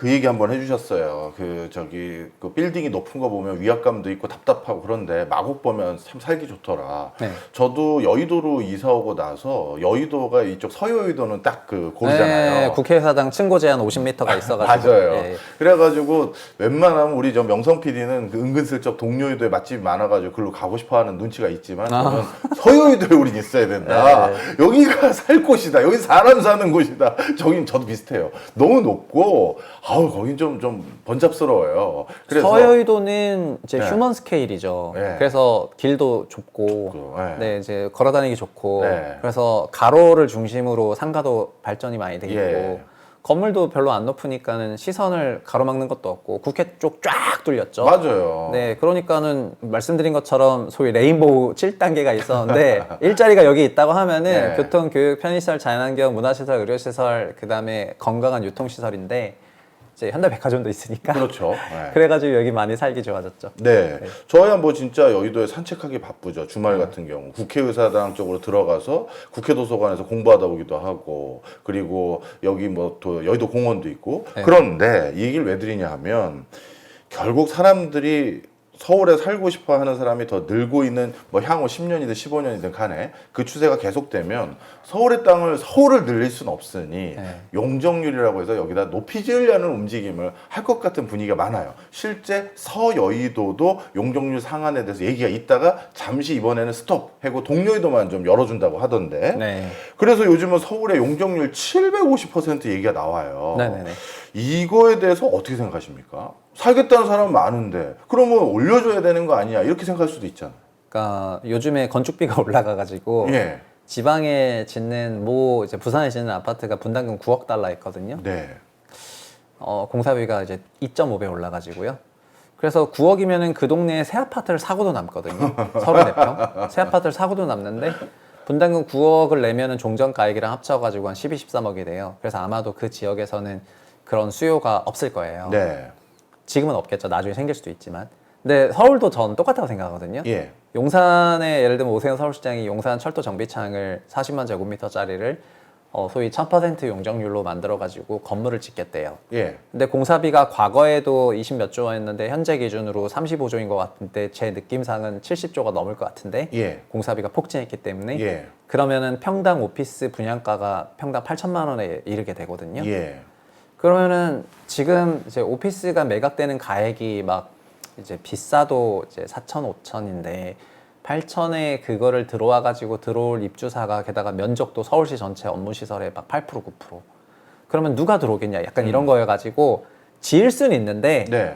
그 얘기 한번 해주셨어요. 그 빌딩이 높은 거 보면 위압감도 있고 답답하고 그런데 마곡 보면 참 살기 좋더라. 네. 저도 여의도로 이사 오고 나서 여의도가 이쪽 서여의도는 딱 그 고르잖아요. 네, 국회의사당 층고 제한 50m가 있어가지고. 맞아요. 예. 그래가지고 웬만하면 우리 저 명성 PD는 그 은근슬쩍 동료의도에 맛집이 많아가지고 글로 가고 싶어하는 눈치가 있지만 저는 서여의도에 우린 있어야 된다. 여기가 살 곳이다. 여기 사람 사는 곳이다. 저긴 저도 비슷해요. 너무 높고 아우 거긴 좀 번잡스러워요. 그래서 서여의도는 이제 네. 휴먼 스케일이죠. 네. 그래서 길도 좁고, 네. 네, 이제 걸어다니기 좋고, 네. 그래서 가로를 중심으로 상가도 발전이 많이 돼 있고, 예. 건물도 별로 안 높으니까는 시선을 가로막는 것도 없고, 국회 쪽 쫙 뚫렸죠. 맞아요. 네, 그러니까는 말씀드린 것처럼 소위 레인보우 7단계가 있었는데 일자리가 여기 있다고 하면은 네. 교통, 교육, 편의시설, 자연환경, 문화시설, 의료시설, 그다음에 건강한 유통시설인데 이제 현대백화점도 있으니까 그렇죠. 네. 그래가지고 여기 많이 살기 좋아졌죠. 네. 저야 뭐 진짜 여의도에 산책하기 바쁘죠. 주말 같은 경우. 국회의사당 쪽으로 들어가서 국회도서관에서 공부하다 오기도 하고, 그리고 여기 뭐 또 여의도 공원도 있고. 네. 그런데 이 얘기를 왜 드리냐 하면, 결국 사람들이 서울에 살고 싶어 하는 사람이 더 늘고 있는 뭐 향후 10년이든 15년이든 간에 그 추세가 계속되면 서울의 땅을 서울을 늘릴 수는 없으니 네. 용적률이라고 해서 여기다 높이 지으려는 움직임을 할 것 같은 분위기가 많아요. 실제 서여의도도 용적률 상한에 대해서 얘기가 있다가 잠시 이번에는 스톱 하고 동여의도만 좀 열어준다고 하던데. 네. 그래서 요즘은 서울의 용적률 750% 얘기가 나와요. 네네네. 이거에 대해서 어떻게 생각하십니까? 살겠다는 사람은 많은데 그러면 올려줘야 되는 거 아니야? 이렇게 생각할 수도 있잖아요. 그러니까 요즘에 건축비가 올라가가지고 예. 지방에 짓는 이제 부산에 짓는 아파트가 분담금 9억 달러 있거든요. 네. 공사비가 이제 2.5배 올라가지고요. 그래서 9억이면은 그 동네에 새 아파트를 사고도 남거든요. 34평. 새 아파트를 사고도 남는데 분담금 9억을 내면은 종전가액이랑 합쳐가지고 한 12, 13억이 돼요. 그래서 아마도 그 지역에서는 그런 수요가 없을 거예요. 네. 지금은 없겠죠. 나중에 생길 수도 있지만. 근데 서울도 전 똑같다고 생각하거든요. 예. 용산에 예를 들면 오세훈 서울시장이 용산 철도 정비창을 40만 제곱미터짜리를 소위 1000% 용적률로 만들어가지고 건물을 짓겠대요. 예. 근데 공사비가 과거에도 20 몇 조 원이었는데 현재 기준으로 35조인 것 같은데 제 느낌상은 70조가 넘을 것 같은데 예. 공사비가 폭증했기 때문에 예. 그러면은 평당 오피스 분양가가 평당 8천만 원에 이르게 되거든요. 예. 그러면은 지금 이제 오피스가 매각되는 가액이 막 이제 비싸도 이제 4천, 5천인데 8천에 그거를 들어와 가지고 들어올 입주사가 게다가 면적도 서울시 전체 업무 시설의 막 8%, 9%. 그러면 누가 들어오겠냐? 약간 이런 거여 가지고 지을 수는 있는데 네.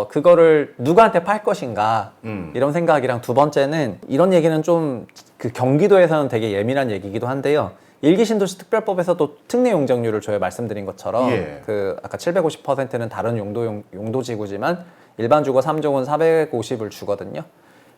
그거를 누구한테 팔 것인가? 이런 생각이랑 두 번째는 이런 얘기는 좀 그 경기도에서는 되게 예민한 얘기이기도 한데요. 일기신도시 특별법에서도 특례 용적률을 줘요. 말씀드린 것처럼 예. 그 아까 750%는 다른 용도지구지만 일반 주거 3종은 450을 주거든요.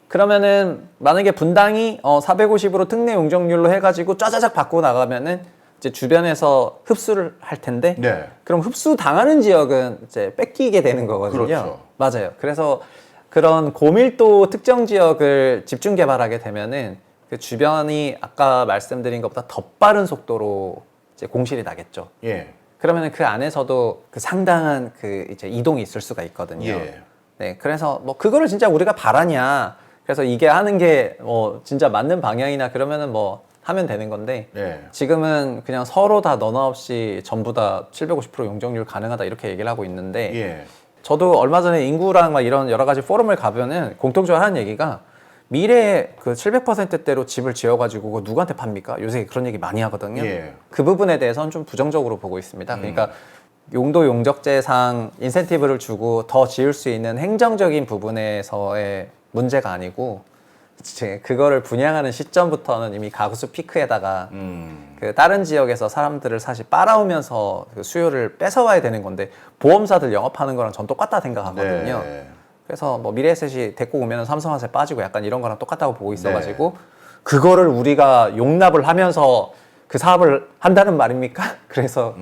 그러면은 만약에 분당이 450으로 특례 용적률로 해가지고 짜자작 바꾸고 나가면은 이제 주변에서 흡수를 할 텐데 네. 그럼 흡수 당하는 지역은 이제 뺏기게 되는 거거든요. 그렇죠. 맞아요. 그래서 그런 고밀도 특정 지역을 집중 개발하게 되면은 그 주변이 아까 말씀드린 것보다 더 빠른 속도로 이제 공실이 나겠죠. 예. 그러면은 그 안에서도 그 상당한 그 이제 이동이 있을 수가 있거든요. 예. 네, 그래서 뭐 그거를 진짜 우리가 바라냐? 그래서 이게 하는 게 진짜 맞는 방향이나 그러면은 뭐 하면 되는 건데 예. 지금은 그냥 서로 다 너나 없이 전부 다 750% 용적률 가능하다 이렇게 얘기를 하고 있는데 예. 저도 얼마 전에 인구랑 막 이런 여러 가지 포럼을 가면은 공통적으로 하는 얘기가 미래에 그 700%대로 집을 지어가지고 그거 누구한테 팝니까? 요새 그런 얘기 많이 하거든요. 예. 그 부분에 대해서는 좀 부정적으로 보고 있습니다. 그러니까 용도 용적제상 인센티브를 주고 더 지을 수 있는 행정적인 부분에서의 문제가 아니고 그거를 분양하는 시점부터는 이미 가구수 피크에다가 그 다른 지역에서 사람들을 사실 빨아오면서 그 수요를 뺏어와야 되는 건데 보험사들 영업하는 거랑 전 똑같다 생각하거든요. 네. 그래서 뭐 미래에셋이 데리고 오면 삼성화재 빠지고 약간 이런 거랑 똑같다고 보고 있어가지고 그거를 우리가 용납을 하면서 그 사업을 한다는 말입니까? 그래서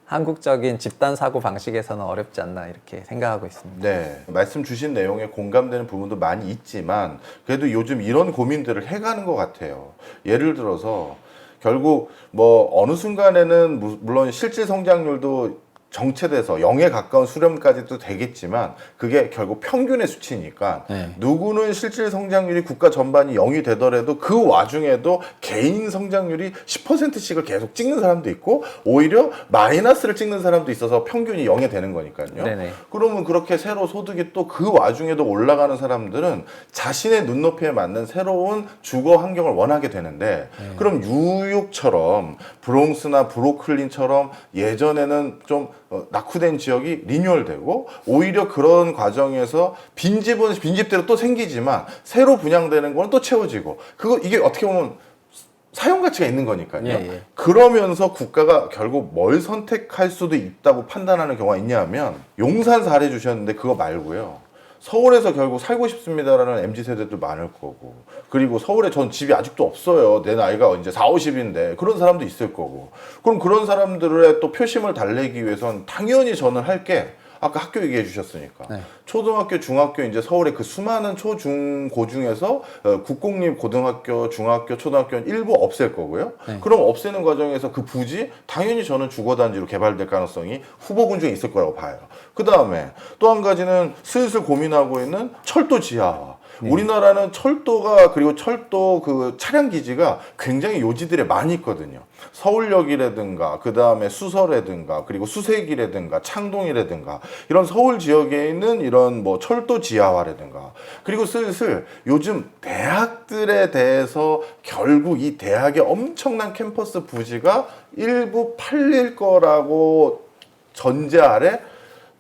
한국적인 집단 사고 방식에서는 어렵지 않나 이렇게 생각하고 있습니다. 네. 말씀 주신 내용에 공감되는 부분도 많이 있지만 그래도 요즘 이런 고민들을 해가는 것 같아요. 예를 들어서 결국 뭐 어느 순간에는 물론 실질 성장률도 정체돼서 0에 가까운 수렴까지도 되겠지만 그게 결국 평균의 수치니까 네. 누구는 실질 성장률이 국가 전반이 0이 되더라도 그 와중에도 개인 성장률이 10%씩을 계속 찍는 사람도 있고 오히려 마이너스를 찍는 사람도 있어서 평균이 0이 되는 거니까요. 네네. 그러면 그렇게 새로 소득이 또 그 와중에도 올라가는 사람들은 자신의 눈높이에 맞는 새로운 주거 환경을 원하게 되는데 그럼 뉴욕처럼 브롱스나 브루클린처럼 예전에는 좀 낙후된 지역이 리뉴얼되고 오히려 그런 과정에서 빈집은 빈집대로 또 생기지만 새로 분양되는 거는 또 채워지고 이게 어떻게 보면 사용 가치가 있는 거니까요. 예. 그러면서 국가가 결국 뭘 선택할 수도 있다고 판단하는 경우가 있냐면 용산 사례 주셨는데 그거 말고요. 서울에서 결국 살고 싶습니다라는 MZ세대도 많을 거고 그리고 서울에 전 집이 아직도 없어요. 내 나이가 이제 40, 50인데 그런 사람도 있을 거고 그럼 그런 사람들의 또 표심을 달래기 위해선 당연히 저는 할 게 아까 학교 얘기해 주셨으니까 네. 초등학교, 중학교 이제 서울의 그 수많은 초, 중, 고 중에서 국공립 고등학교, 중학교, 초등학교는 일부 없앨 거고요. 네. 그럼 없애는 과정에서 그 부지 당연히 저는 주거단지로 개발될 가능성이 후보군 중에 있을 거라고 봐요. 그 다음에 또 한 가지는 슬슬 고민하고 있는 철도 지하화. 우리나라는 철도가 그리고 철도 그 차량 기지가 굉장히 요지들에 많이 있거든요. 서울역이라든가 그 다음에 수서라든가 그리고 수색이라든가 창동이라든가 이런 서울 지역에 있는 이런 뭐 철도 지하화라든가 그리고 슬슬 요즘 대학들에 대해서 결국 이 대학의 엄청난 캠퍼스 부지가 일부 팔릴 거라고 전제 아래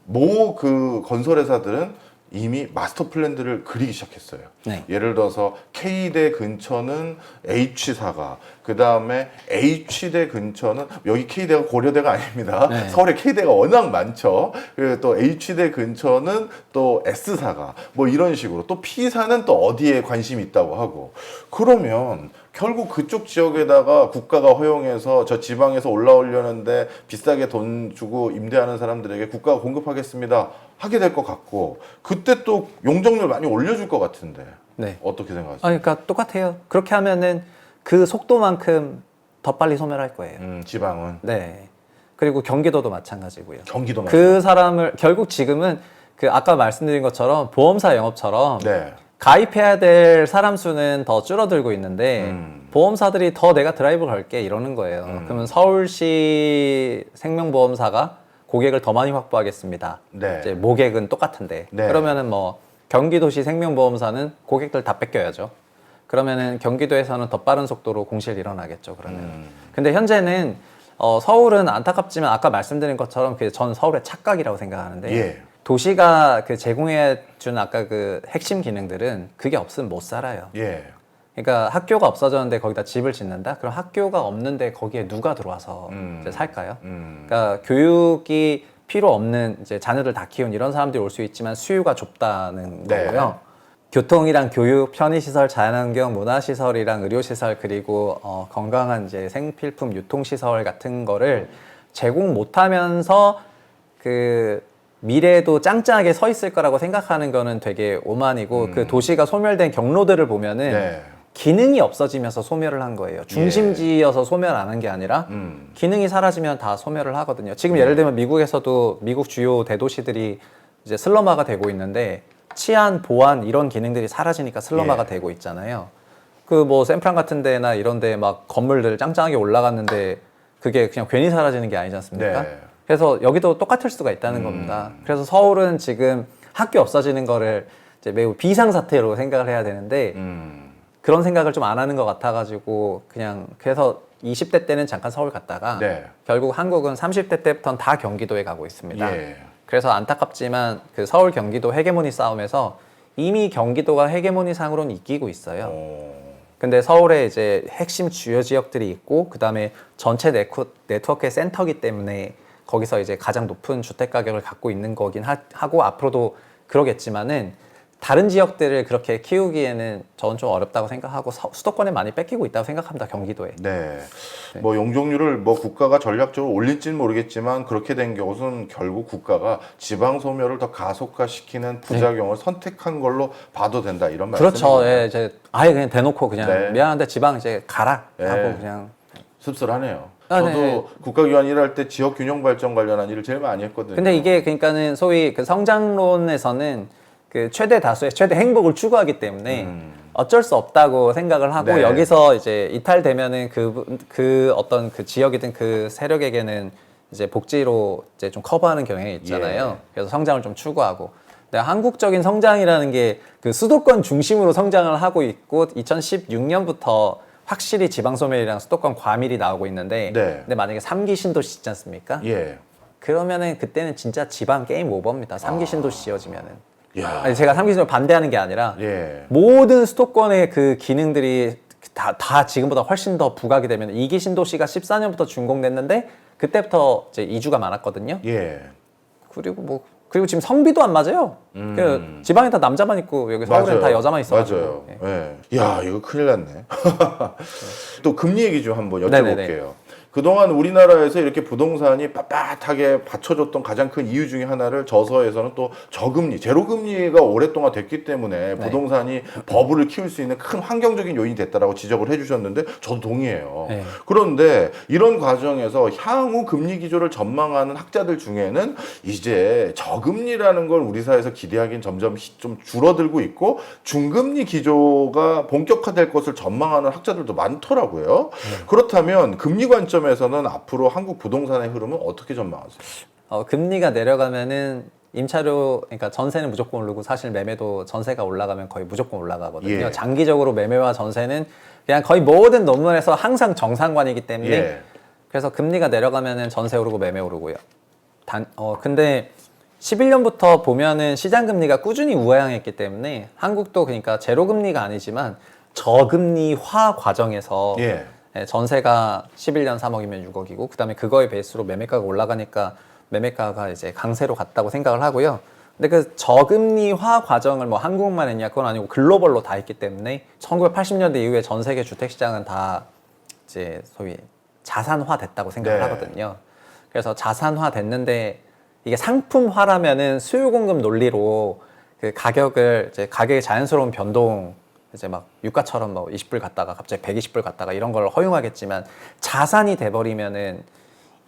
모 그 건설회사들은 이미 마스터 플랜들을 그리기 시작했어요. 네. 예를 들어서 K대 근처는 H사가, 그 다음에 H대 근처는 여기 K대가 고려대가 아닙니다. 네. 서울에 K대가 워낙 많죠. 그리고 또 H대 근처는 또 S사가 뭐 이런 식으로 또 P사는 또 어디에 관심이 있다고 하고 그러면 결국 그쪽 지역에다가 국가가 허용해서 저 지방에서 올라오려는데 비싸게 돈 주고 임대하는 사람들에게 국가가 공급하겠습니다 하게 될 것 같고 그때 또 용적률 많이 올려줄 것 같은데 네. 어떻게 생각하세요? 그러니까 똑같아요. 그렇게 하면은 그 속도만큼 더 빨리 소멸할 거예요. 지방은 네. 그리고 경기도도 마찬가지고요. 경기도 그 사람을 결국 지금은 그 아까 말씀드린 것처럼 보험사 영업처럼 네. 가입해야 될 사람 수는 더 줄어들고 있는데 보험사들이 더 내가 드라이브 걸게 이러는 거예요. 그러면 서울시 생명보험사가 고객을 더 많이 확보하겠습니다. 네. 이제 모객은 똑같은데 네. 그러면은 뭐 경기도시 생명보험사는 고객들 다 뺏겨야죠. 그러면은 경기도에서는 더 빠른 속도로 공실이 일어나겠죠. 그러면. 근데 현재는 서울은 안타깝지만 아까 말씀드린 것처럼 전 서울의 착각이라고 생각하는데 예. 도시가 그 제공해 준 아까 그 핵심 기능들은 그게 없으면 못 살아요. 예. 그러니까 학교가 없어졌는데 거기다 집을 짓는다? 그럼 학교가 없는데 거기에 누가 들어와서 이제 살까요? 그러니까 교육이 필요 없는 이제 자녀들 다 키운 이런 사람들이 올 수 있지만 수요가 좁다는 네. 거고요. 교통이랑 교육, 편의시설, 자연환경, 문화시설이랑 의료시설 그리고 건강한 이제 생필품 유통시설 같은 거를 제공 못하면서 그 미래에도 짱짱하게 서 있을 거라고 생각하는 거는 되게 오만이고 그 도시가 소멸된 경로들을 보면은 네. 기능이 없어지면서 소멸을 한 거예요. 중심지여서 소멸 안 한 게 아니라 기능이 사라지면 다 소멸을 하거든요. 지금 예를 들면 미국에서도 미국 주요 대도시들이 이제 슬럼화가 되고 있는데 치안, 보안 이런 기능들이 사라지니까 슬럼화가 예. 되고 있잖아요. 그 뭐 샌프란 같은 데나 이런 데 막 건물들 짱짱하게 올라갔는데 그게 그냥 괜히 사라지는 게 아니지 않습니까? 네. 그래서 여기도 똑같을 수가 있다는 겁니다. 그래서 서울은 지금 학교 없어지는 거를 이제 매우 비상사태로 생각을 해야 되는데 그런 생각을 좀 안 하는 것 같아가지고 그냥 그래서 20대 때는 잠깐 서울 갔다가 네. 결국 한국은 30대 때부터는 다 경기도에 가고 있습니다. 예. 그래서 안타깝지만 그 서울 경기도 헤게모니 싸움에서 이미 경기도가 헤게모니 상으로는 이기고 있어요. 근데 서울에 이제 핵심 주요 지역들이 있고 그 다음에 전체 네트워크의 센터기 때문에 거기서 이제 가장 높은 주택 가격을 갖고 있는 거긴 하고 앞으로도 그러겠지만은 다른 지역들을 그렇게 키우기에는 저는 좀 어렵다고 생각하고 수도권에 많이 뺏기고 있다고 생각합니다. 경기도에. 네. 뭐 용적률을 뭐 국가가 전략적으로 올릴지는 모르겠지만 그렇게 된 것은 결국 국가가 지방 소멸을 더 가속화시키는 부작용을 선택한 걸로 봐도 된다 이런 말씀이죠. 그렇죠. 예, 이제 아예 그냥 대놓고 그냥 네. 미안한데 지방 이제 가라 네. 하고 그냥 씁쓸하네요. 저도 네. 국가기관 일할 때 지역 균형 발전 관련한 일을 제일 많이 했거든요. 근데 이게 그러니까는 소위 그 성장론에서는 그 최대 다수의 최대 행복을 추구하기 때문에 어쩔 수 없다고 생각을 하고 네. 여기서 이제 이탈되면은 그 어떤 그 지역이든 그 세력에게는 이제 복지로 이제 좀 커버하는 경향이 있잖아요. 예. 그래서 성장을 좀 추구하고. 근데 한국적인 성장이라는 게 그 수도권 중심으로 성장을 하고 있고 2016년부터 확실히 지방소멸이랑 수도권 과밀이 나오고 있는데 네. 근데 만약에 3기 신도시 있지 않습니까? 예. 그러면은 그때는 진짜 지방 게임 오버입니다. 3기 신도시 지어지면은. 야. 아니, 제가 3기 신도를 반대하는 게 아니라 예. 모든 수도권의 그 기능들이 다 지금보다 훨씬 더 부각이 되면 2기 신도시가 14년부터 준공됐는데 그때부터 이제 이주가 많았거든요. 예. 그리고 지금 성비도 안 맞아요. 그 지방에 다 남자만 있고 여기 서울엔 다 여자만 있어가지고. 맞아요. 예. 예. 야, 이거 큰일 났네. 또 금리 얘기 좀 한번 여쭤볼게요. 네네네. 그동안 우리나라에서 이렇게 부동산이 빳빳하게 받쳐줬던 가장 큰 이유 중에 하나를 저서에서는 또 저금리, 제로금리가 오랫동안 됐기 때문에 부동산이 버블을 키울 수 있는 큰 환경적인 요인이 됐다라고 지적을 해주셨는데 저도 동의해요. 네. 그런데 이런 과정에서 향후 금리 기조를 전망하는 학자들 중에는 이제 저금리라는 걸 우리 사회에서 기대하기는 점점 좀 줄어들고 있고 중금리 기조가 본격화될 것을 전망하는 학자들도 많더라고요. 그렇다면 금리 관점에서는 앞으로 한국 부동산의 흐름은 어떻게 전망하세요? 금리가 내려가면은 임차료, 그러니까 전세는 무조건 오르고 사실 매매도 전세가 올라가면 거의 무조건 올라가거든요. 예. 장기적으로 매매와 전세는 그냥 거의 모든 논문에서 항상 정상관이기 때문에 예. 그래서 금리가 내려가면은 전세 오르고 매매 오르고요. 근데 11년부터 보면은 시장 금리가 꾸준히 우하향했기 때문에 한국도 그러니까 제로 금리가 아니지만 저금리화 과정에서 예. 전세가 11년 3억이면 6억이고 그다음에 그거에 베이스로 매매가가 올라가니까 매매가가 이제 강세로 갔다고 생각을 하고요. 근데 그 저금리화 과정을 뭐 한국만 했냐 그건 아니고 글로벌로 다 했기 때문에 1980년대 이후에 전 세계 주택 시장은 다 이제 소위 자산화 됐다고 생각을 네. 하거든요. 그래서 자산화 됐는데 이게 상품화라면은 수요 공급 논리로 그 가격을 이제 가격의 자연스러운 변동 이제 막 유가처럼 뭐 20불 갔다가 갑자기 120불 갔다가 이런 걸 허용하겠지만 자산이 돼버리면은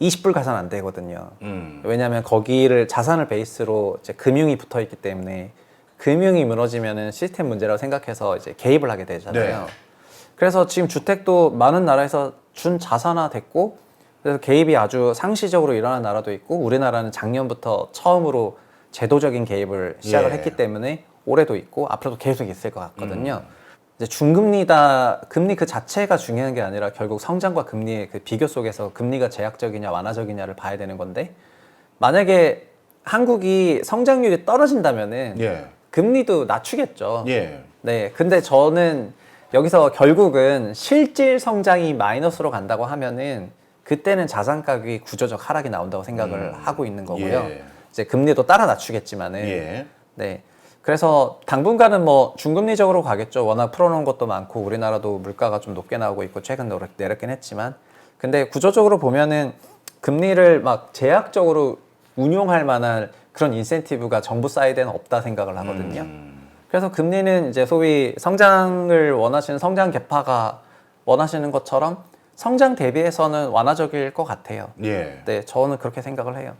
20불 가산 안 되거든요. 왜냐하면 거기를 자산을 베이스로 이제 금융이 붙어 있기 때문에 금융이 무너지면은 시스템 문제라고 생각해서 이제 개입을 하게 되잖아요. 네. 그래서 지금 주택도 많은 나라에서 준자산화 됐고 그래서 개입이 아주 상시적으로 일어나는 나라도 있고 우리나라는 작년부터 처음으로 제도적인 개입을 시작을 예. 했기 때문에 올해도 있고 앞으로도 계속 있을 것 같거든요. 이제 중금리다 금리 그 자체가 중요한 게 아니라 결국 성장과 금리의 그 비교 속에서 금리가 제약적이냐 완화적이냐를 봐야 되는 건데 만약에 한국이 성장률이 떨어진다면은 예. 금리도 낮추겠죠. 예. 네, 근데 저는 여기서 결국은 실질 성장이 마이너스로 간다고 하면은 그때는 자산 가격이 구조적 하락이 나온다고 생각을 하고 있는 거고요. 예. 이제 금리도 따라 낮추겠지만은 예. 네. 그래서 당분간은 뭐 중금리적으로 가겠죠. 워낙 풀어놓은 것도 많고 우리나라도 물가가 좀 높게 나오고 있고 최근 내렸긴 했지만 근데 구조적으로 보면은 금리를 막 제약적으로 운용할 만한 그런 인센티브가 정부 사이드에는 없다 생각을 하거든요. 그래서 금리는 이제 소위 성장을 원하시는 성장 계파가 원하시는 것처럼 성장 대비해서는 완화적일 것 같아요. 예. 네, 저는 그렇게 생각을 해요.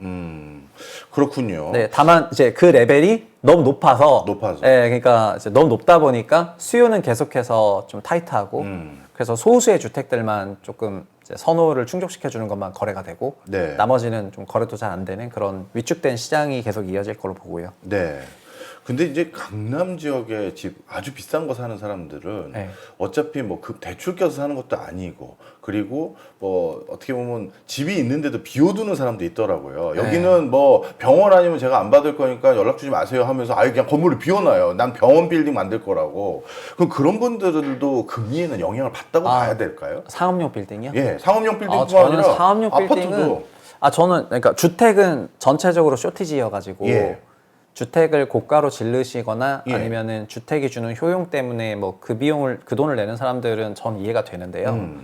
그렇군요. 네, 다만 이제 그 레벨이 너무 높아서, 네, 그러니까 이제 너무 높다 보니까 수요는 계속해서 좀 타이트하고, 그래서 소수의 주택들만 조금 이제 선호를 충족시켜 주는 것만 거래가 되고, 네. 나머지는 좀 거래도 잘 안 되는 그런 위축된 시장이 계속 이어질 걸로 보고요. 네. 근데 이제 강남 지역에 집 아주 비싼 거 사는 사람들은 네. 어차피 뭐 그 대출 껴서 사는 것도 아니고 그리고 뭐 어떻게 보면 집이 있는데도 비워두는 사람도 있더라고요. 여기는 뭐 병원 아니면 제가 안 받을 거니까 연락 주지 마세요 하면서 아예 그냥 건물을 비워놔요. 난 병원 빌딩 만들 거라고. 그럼 그런 분들도 금리에는 영향을 받다고 봐야 될까요? 상업용 빌딩이요? 예, 상업용 빌딩뿐 저는 아니라 상업용 빌딩은 아파트도 저는 그러니까 주택은 전체적으로 쇼티지여가지고 예. 주택을 고가로 지르시거나 예. 아니면은 주택이 주는 효용 때문에 뭐 그 돈을 내는 사람들은 전 이해가 되는데요.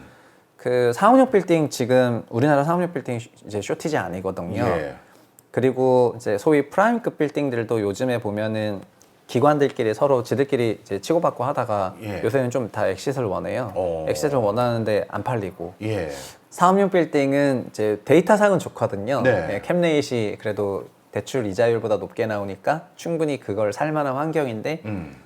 그 상업용 빌딩 지금 우리나라 상업용 빌딩 이제 쇼티지 아니거든요. 예. 그리고 이제 소위 프라임급 빌딩들도 요즘에 보면은 기관들끼리 서로 지들끼리 이제 치고받고 하다가 예. 요새는 좀 다 엑싯을 원해요. 엑싯을 원하는데 안 팔리고. 예. 상업용 빌딩은 이제 데이터상은 좋거든요. 네. 네, 캡레이시 그래도 대출 이자율보다 높게 나오니까 충분히 그걸 살 만한 환경인데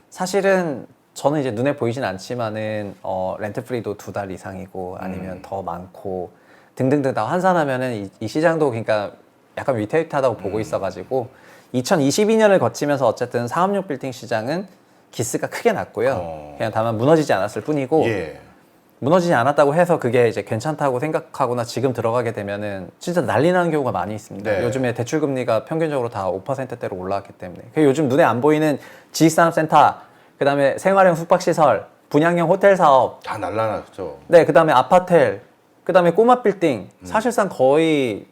사실은 저는 이제 눈에 보이진 않지만은 렌트 프리도 2달 이상이고 아니면 더 많고 등등등 다 환산하면은 이 시장도 그러니까 약간 위태위태하다고 보고 있어가지고 2022년을 거치면서 어쨌든 상업용 빌딩 시장은 기스가 크게 났고요. 그냥 다만 무너지지 않았을 뿐이고 예. 무너지지 않았다고 해서 그게 이제 괜찮다고 생각하거나 지금 들어가게 되면은 진짜 난리 나는 경우가 많이 있습니다. 네. 요즘에 대출 금리가 평균적으로 다 5%대로 올라왔기 때문에. 요즘 눈에 안 보이는 지식산업센터, 그다음에 생활형 숙박시설, 분양형 호텔 사업, 다 날라났죠. 네, 그다음에 아파텔, 그다음에 꼬마 빌딩, 사실상 거의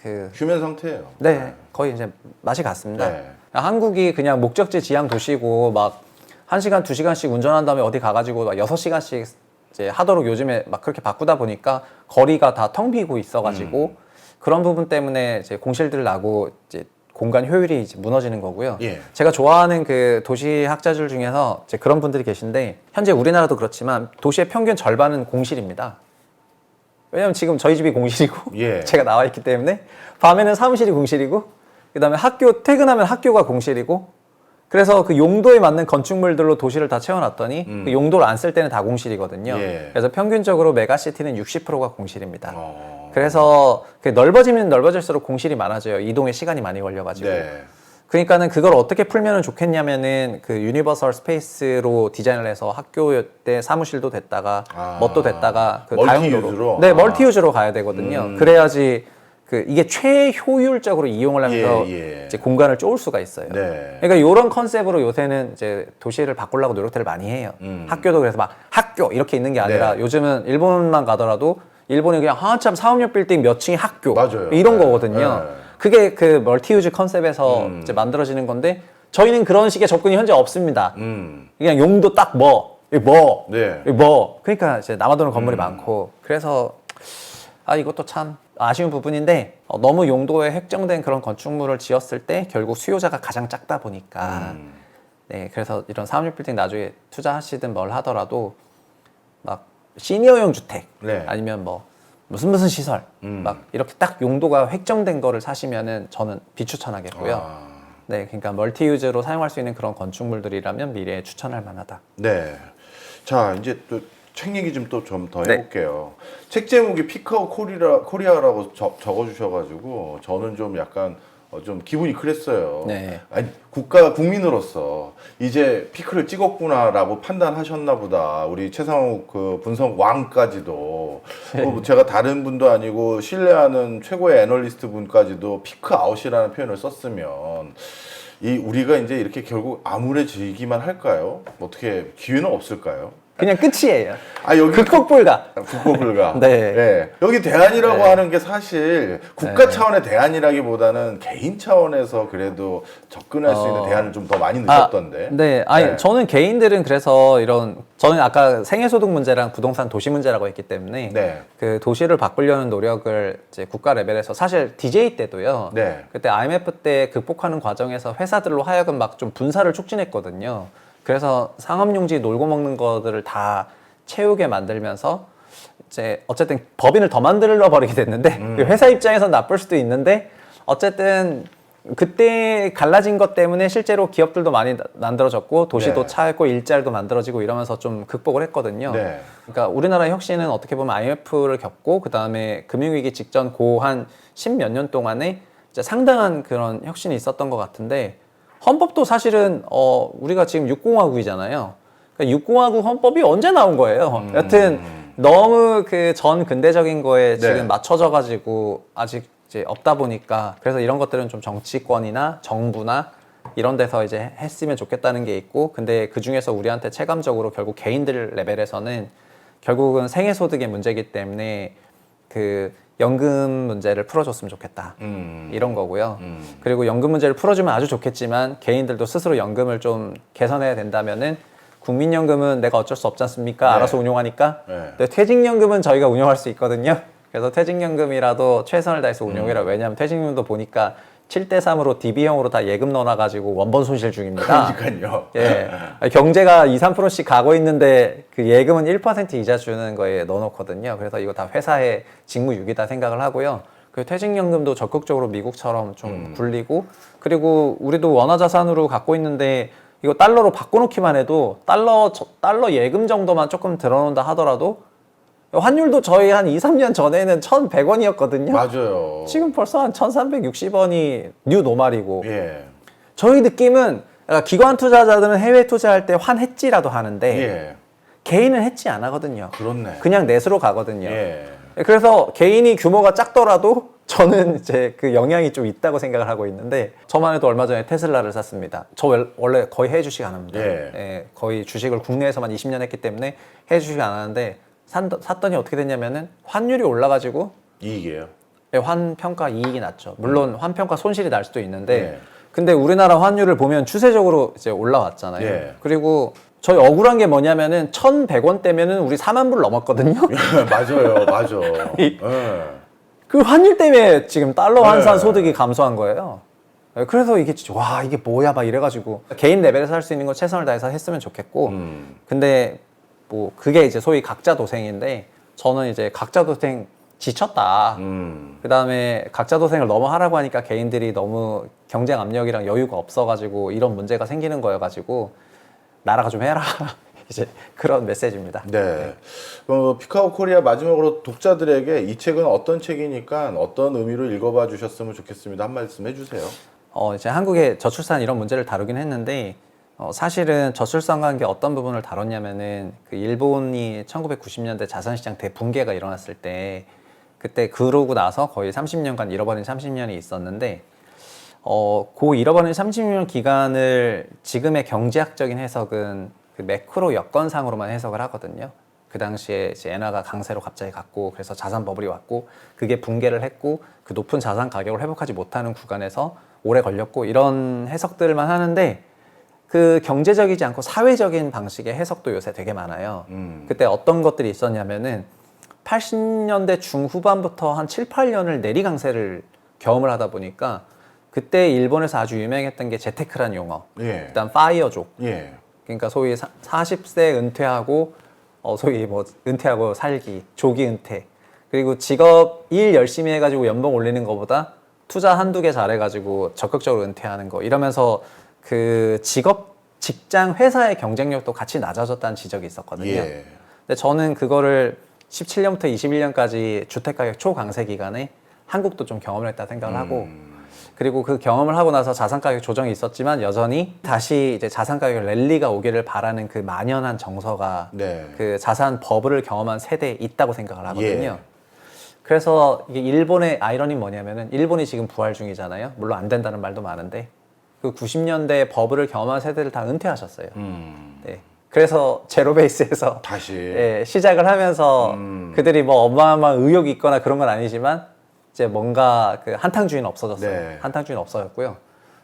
그 휴면 상태예요. 네, 거의 이제 맛이 갔습니다. 네. 한국이 그냥 목적지 지향 도시고 막 1시간, 2시간씩 운전한 다음에 어디 가가지고 막 6시간씩 이제 하도록 요즘에 막 그렇게 바꾸다 보니까 거리가 다 텅 비고 있어가지고 그런 부분 때문에 이제 공실들 나고 이제 공간 효율이 이제 무너지는 거고요. 예. 제가 좋아하는 그 도시 학자들 중에서 이제 그런 분들이 계신데 현재 우리나라도 그렇지만 도시의 평균 절반은 공실입니다. 왜냐면 지금 저희 집이 공실이고 예. 제가 나와 있기 때문에 밤에는 사무실이 공실이고 그다음에 학교 퇴근하면 학교가 공실이고 그래서 그 용도에 맞는 건축물들로 도시를 다 채워놨더니 그 용도를 안 쓸 때는 다 공실이거든요. 예. 그래서 평균적으로 메가시티는 60%가 공실입니다. 그래서 넓어지면 넓어질수록 공실이 많아져요. 이동에 시간이 많이 걸려가지고. 네. 그러니까는 그걸 어떻게 풀면 좋겠냐면은 그 유니버설 스페이스로 디자인을 해서 학교 때 사무실도 됐다가 뭣도 됐다가 그 멀티 다용도로 유즈로? 네 멀티 유즈로 가야 되거든요. 그래야지 그 이게 최효율적으로 이용을 하면서 예. 이제 공간을 쪼을 수가 있어요. 네. 그러니까 이런 컨셉으로 요새는 이제 도시를 바꾸려고 노력들을 많이 해요. 학교도 그래서 막 학교 이렇게 있는 게 아니라 네. 요즘은 일본만 가더라도 일본이 그냥 한참 상업용 빌딩 몇 층이 학교 맞아요. 이런 네. 거거든요. 네. 그게 그 멀티유즈 컨셉에서 이제 만들어지는 건데 저희는 그런 식의 접근이 현재 없습니다. 그냥 용도 딱 네. 그러니까 이제 남아도는 건물이 많고 그래서 이것도 참 아쉬운 부분인데 너무 용도에 획정된 그런 건축물을 지었을 때 결국 수요자가 가장 작다 보니까 네 그래서 이런 상업용 빌딩 나중에 투자하시든 뭘 하더라도 막 시니어용 주택 네. 아니면 뭐 무슨 시설 막 이렇게 딱 용도가 획정된 거를 사시면은 저는 비추천하겠고요. 네, 그러니까 멀티유즈로 사용할 수 있는 그런 건축물들이라면 미래에 추천할 만하다. 네. 자, 이제 또 책 얘기 좀 더 네. 해볼게요. 책 제목이 피크아웃 코리아라고 적어주셔가지고 저는 좀 약간 좀 기분이 그랬어요. 네. 아니, 국민으로서 이제 피크를 찍었구나라고 판단하셨나 보다. 우리 최상욱 그 분석 왕까지도 제가 다른 분도 아니고 신뢰하는 최고의 애널리스트 분까지도 피크아웃이라는 표현을 썼으면 우리가 이제 이렇게 결국 암울해지기만 할까요? 어떻게 기회는 없을까요? 그냥 끝이에요. 여기 극복 불가. 국고 불가. 네. 여기 대안이라고 네. 하는 게 사실 국가 차원의 대안이라기보다는 개인 차원에서 그래도 접근할 수 있는 대안을 좀 더 많이 넣으셨던데. 네. 저는 개인들은 그래서 저는 아까 생애소득 문제랑 부동산 도시 문제라고 했기 때문에 네. 그 도시를 바꾸려는 노력을 이제 국가 레벨에서 사실 DJ 때도요. 네. 그때 IMF 때 극복하는 과정에서 회사들로 하여금 막 좀 분사를 촉진했거든요. 그래서 상업용지 놀고 먹는 것들을 다 채우게 만들면서 이제 어쨌든 법인을 더 만들어 버리게 됐는데 회사 입장에선 나쁠 수도 있는데 어쨌든 그때 갈라진 것 때문에 실제로 기업들도 많이 만들어졌고 도시도 네. 차있고 일자리도 만들어지고 이러면서 좀 극복을 했거든요. 네. 그러니까 우리나라 혁신은 어떻게 보면 IMF를 겪고 그 다음에 금융위기 직전 고 한 10몇 년 동안에 이제 상당한 그런 혁신이 있었던 것 같은데 헌법도 사실은 우리가 지금 육공화국이잖아요. 그러니까 육공화국 헌법이 언제 나온 거예요? 여튼 너무 그 전 근대적인 거에 지금 네. 맞춰져 가지고 아직 이제 없다 보니까 그래서 이런 것들은 좀 정치권이나 정부나 이런 데서 이제 했으면 좋겠다는 게 있고 근데 그 중에서 우리한테 체감적으로 결국 개인들 레벨에서는 결국은 생애소득의 문제이기 때문에 그 연금 문제를 풀어줬으면 좋겠다 이런 거고요. 그리고 연금 문제를 풀어주면 아주 좋겠지만 개인들도 스스로 연금을 좀 개선해야 된다면은 국민연금은 내가 어쩔 수 없지 않습니까? 네. 알아서 운용하니까. 네. 근데 퇴직연금은 저희가 운용할 수 있거든요. 그래서 퇴직연금이라도 최선을 다해서 운용해라. 왜냐하면 퇴직연금도 보니까 7대 3으로 DB형으로 다 예금 넣어놔가지고 원본 손실 중입니다. 그러니까요. 예. 경제가 2, 3%씩 가고 있는데 그 예금은 1% 이자 주는 거에 넣어놓거든요. 그래서 이거 다 회사의 직무유기다 생각을 하고요. 그 퇴직연금도 적극적으로 미국처럼 좀 굴리고, 그리고 우리도 원화자산으로 갖고 있는데 이거 달러로 바꿔놓기만 해도 달러 예금 정도만 조금 들어놓는다 하더라도 환율도 저희 한 2, 3년 전에는 1,100원이었거든요. 맞아요. 지금 벌써 한 1,360원이 뉴 노말이고. 예. 저희 느낌은 기관 투자자들은 해외 투자할 때 환해지라도 하는데 예. 개인은 해지 안 하거든요. 그렇네. 그냥 넷으로 가거든요. 예. 그래서 개인이 규모가 작더라도 저는 이제 그 영향이 좀 있다고 생각을 하고 있는데, 저만 해도 얼마 전에 테슬라를 샀습니다. 저 원래 거의 해외 주식 안 합니다. 예. 예, 거의 주식을 국내에서만 20년 했기 때문에 해외 주식 안 하는데 샀더니 어떻게 됐냐면은 환율이 올라가지고 이익이에요. 예, 환평가 이익이 났죠. 물론 환평가 손실이 날 수도 있는데 예. 근데 우리나라 환율을 보면 추세적으로 이제 올라왔잖아요. 예. 그리고 저희 억울한 게 뭐냐면은 1,100원대면은 우리 4만 불 넘었거든요. 맞아요. 맞아. 예. 그 환율 때문에 지금 달러 환산 네. 소득이 감소한 거예요. 그래서 이게 진짜 와 이게 뭐야 막 이래가지고 개인 레벨에서 할 수 있는 거 최선을 다해서 했으면 좋겠고, 근데 뭐 그게 이제 소위 각자 도생인데 저는 이제 각자 도생 지쳤다. 그 다음에 각자 도생을 너무 하라고 하니까 개인들이 너무 경쟁 압력이랑 여유가 없어가지고 이런 문제가 생기는 거여가지고 나라가 좀 해라. 이제 그런 메시지입니다. 네. 피카오 코리아 마지막으로 독자들에게 이 책은 어떤 책이니까 어떤 의미로 읽어봐 주셨으면 좋겠습니다. 한 말씀 해주세요. 이제 한국의 저출산 이런 문제를 다루긴 했는데, 사실은 저출산 관계 어떤 부분을 다뤘냐면은 그 일본이 1990년대 자산시장 대붕괴가 일어났을 때 그때 그러고 나서 거의 30년간 잃어버린 30년이 있었는데, 그 잃어버린 30년 기간을 지금의 경제학적인 해석은 그 매크로 여건상으로만 해석을 하거든요. 그 당시에 이제 엔화가 강세로 갑자기 갔고, 그래서 자산 버블이 왔고, 그게 붕괴를 했고, 그 높은 자산 가격을 회복하지 못하는 구간에서 오래 걸렸고, 이런 해석들만 하는데 그 경제적이지 않고 사회적인 방식의 해석도 요새 되게 많아요. 그때 어떤 것들이 있었냐면은 80년대 중후반부터 한 7, 8년을 내리 강세를 경험을 하다 보니까 그때 일본에서 아주 유명했던 게 재테크란 용어, 예. 일단 파이어족, 예. 그러니까 소위 40세 은퇴하고 소위 뭐 은퇴하고 살기, 조기 은퇴, 그리고 직업 일 열심히 해가지고 연봉 올리는 것보다 투자 한두 개 잘해가지고 적극적으로 은퇴하는 거, 이러면서 그 직장 회사의 경쟁력도 같이 낮아졌다는 지적이 있었거든요. 예. 근데 저는 그거를 17년부터 21년까지 주택가격 초강세 기간에 한국도 좀 경험을 했다 생각을 하고, 그리고 그 경험을 하고 나서 자산가격 조정이 있었지만 여전히 다시 이제 자산가격 랠리가 오기를 바라는 그 만연한 정서가 네. 그 자산 버블을 경험한 세대에 있다고 생각을 하거든요. 예. 그래서 이게 일본의 아이러니는 뭐냐면은 일본이 지금 부활 중이잖아요. 물론 안 된다는 말도 많은데 그 90년대 버블을 경험한 세대를 다 은퇴하셨어요. 네. 그래서 제로베이스에서 다시. 예, 시작을 하면서 그들이 뭐 어마어마한 의욕이 있거나 그런 건 아니지만 이제 뭔가 그 한탕주의는 없어졌어요. 네. 한탕주의는 없어졌고요.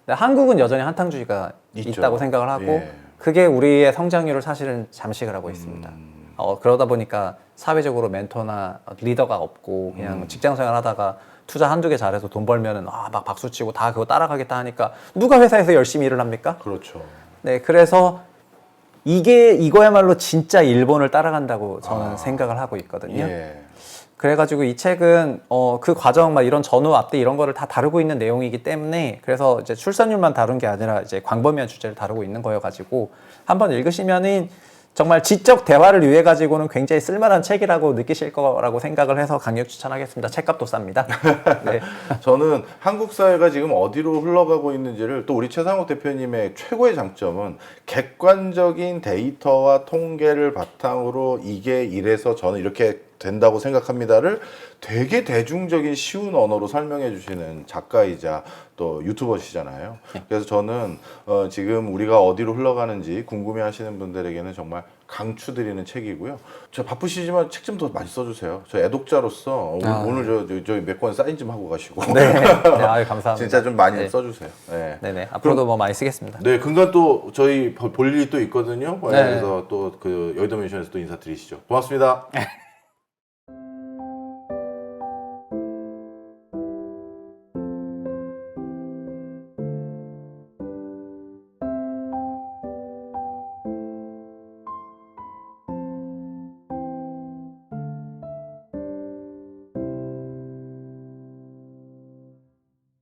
근데 한국은 여전히 한탕주의가 있죠. 있다고 생각을 하고, 예. 그게 우리의 성장률을 사실은 잠식을 하고 있습니다. 그러다 보니까 사회적으로 멘토나 리더가 없고 그냥 직장 생활 하다가 투자 한두 개 잘해서 돈 벌면은 막 박수치고 다 그거 따라가겠다 하니까 누가 회사에서 열심히 일을 합니까? 그렇죠. 네, 그래서 이거야말로 진짜 일본을 따라간다고 저는 생각을 하고 있거든요. 예. 그래가지고 이 책은 그 과정 막 이런 전후 앞뒤 이런 거를 다 다루고 있는 내용이기 때문에, 그래서 이제 출산율만 다룬 게 아니라 이제 광범위한 주제를 다루고 있는 거여가지고 한번 읽으시면은 정말 지적 대화를 위해 가지고는 굉장히 쓸만한 책이라고 느끼실 거라고 생각을 해서 강력 추천하겠습니다. 책값도 쌉니다. 네. 저는 한국 사회가 지금 어디로 흘러가고 있는지를, 또 우리 최상욱 대표님의 최고의 장점은 객관적인 데이터와 통계를 바탕으로 이게 이래서 저는 이렇게 된다고 생각합니다를 되게 대중적인 쉬운 언어로 설명해 주시는 작가이자 또 유튜버시잖아요. 그래서 저는 지금 우리가 어디로 흘러가는지 궁금해 하시는 분들에게는 정말 강추드리는 책이고요. 저 바쁘시지만 책 좀 더 많이 써주세요. 저 애독자로서 오늘 저희 몇 권 사인 좀 하고 가시고. 네. 아유, 감사합니다. 진짜 좀 많이 네. 써주세요. 네. 네네. 앞으로도 뭐 많이 쓰겠습니다. 네, 근간 또 저희 볼 일이 또 있거든요. 네. 그래서 또 그 여의도 맨션에서 또 인사드리시죠. 고맙습니다.